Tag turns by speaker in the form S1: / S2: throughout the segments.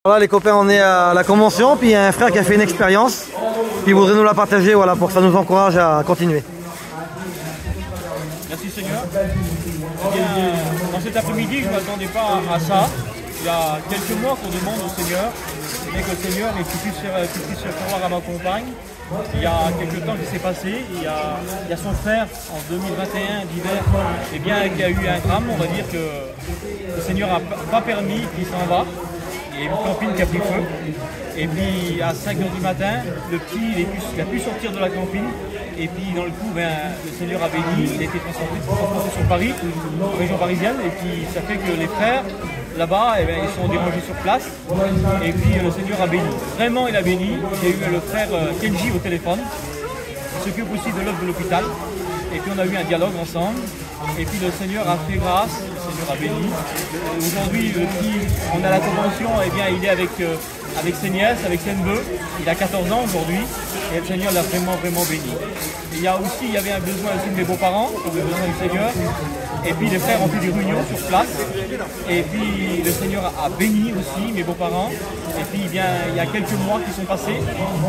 S1: Voilà les copains, on est à la convention, puis il y a un frère qui a fait une expérience, qui voudrait nous la partager, voilà, pour que ça nous encourage à continuer.
S2: Merci Seigneur. Bien, dans cet après-midi, je ne m'attendais pas à ça. Il y a quelques mois qu'on demande au Seigneur, et que le Seigneur puisse faire voir à ma compagne. Il y a quelques temps qui s'est passé, il y a son frère en 2021 d'hiver, eh bien, qui a eu un drame. On va dire que le Seigneur n'a pas permis qu'il s'en va. Il y a une campine qui a pris feu. Et puis à 5 h du matin, le petit il a pu sortir de la campine. Et puis dans le coup, le Seigneur a béni. Il a été transporté sur Paris, région parisienne. Et puis ça fait que les frères là-bas, ils sont dérangés sur place. Et puis le Seigneur a béni. Vraiment, il a béni. J'ai eu le frère Kenji au téléphone. Il s'occupe aussi de l'œuvre de l'hôpital. Et puis on a eu un dialogue ensemble. Et puis le Seigneur a fait grâce, le Seigneur a béni. Aujourd'hui, on a la convention, eh bien, il est avec ses nièces, avec ses neveux. Il a 14 ans aujourd'hui et le Seigneur l'a vraiment béni. Il y avait un besoin aussi de mes beaux-parents, qui avaient besoin du Seigneur. Et puis les frères ont fait des réunions sur place. Et puis le Seigneur a béni aussi mes beaux-parents. Et puis il y a quelques mois qui sont passés.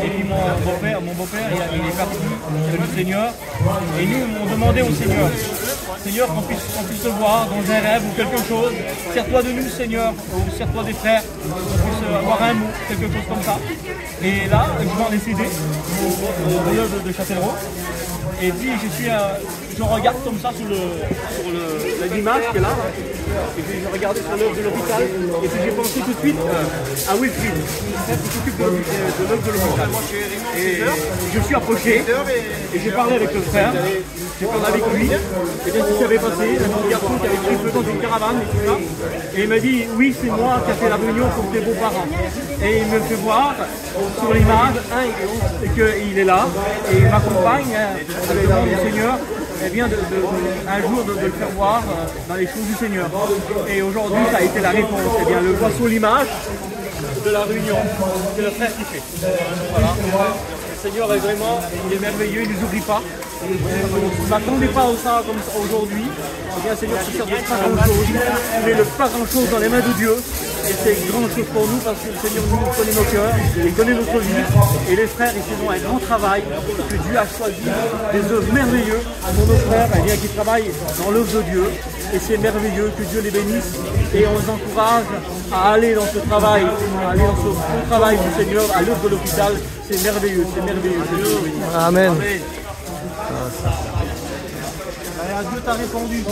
S2: Et puis mon beau-père, il est parti du Seigneur. Et nous, on demandait au Seigneur, Seigneur, qu'on puisse te voir dans un rêve ou quelque chose. Sers-toi de nous, Seigneur, ou sers-toi des frères, qu'on puisse avoir un mot, quelque chose comme ça. Et là, je vends les CD de l'œuvre de Châtellerault. Et puis je regarde comme ça sur l'image qui est là. Et puis je regardais sur l'œuvre de l'hôpital. Et puis j'ai pensé tout de suite à Wilfried, qui s'occupe de l'œuvre de l'hôpital. Et je suis approché et j'ai parlé avec le frère. J'ai parlé avec lui. Et bien ce qui s'avait passé, un petit garçon qui avait pris feu dans une caravane et tout ça. Et il m'a dit, oui, c'est moi qui ai fait la réunion pour tes beaux-parents. Et il me fait voir sur l'image qu'il est là. Et ma compagne, avec le nom du Seigneur, elle vient un jour de le faire voir dans les choses du Seigneur. Et aujourd'hui, ça a été la réponse. Eh bien, le voit sur l'image de la réunion. C'est le frère qui fait. Voilà. Le Seigneur est vraiment, il est merveilleux, il ne nous oublie pas. On ne m'attendait pas à ça comme ça aujourd'hui. Eh bien, le Seigneur se sert de pas grand-chose. Il met le pas grand-chose dans les mains de Dieu. Et c'est grand chose pour nous parce que le Seigneur nous connaît nos cœurs, il connaît notre vie. Et les frères, ils font un grand travail que Dieu a choisi, des œuvres merveilleuses pour nos frères qui travaillent dans l'œuvre de Dieu. Et c'est merveilleux, que Dieu les bénisse. Et on les encourage à aller dans ce travail, à aller dans ce bon travail du Seigneur, à l'œuvre de l'hôpital. C'est merveilleux, c'est merveilleux.
S1: Amen.
S2: Amen. Dieu t'a répondu.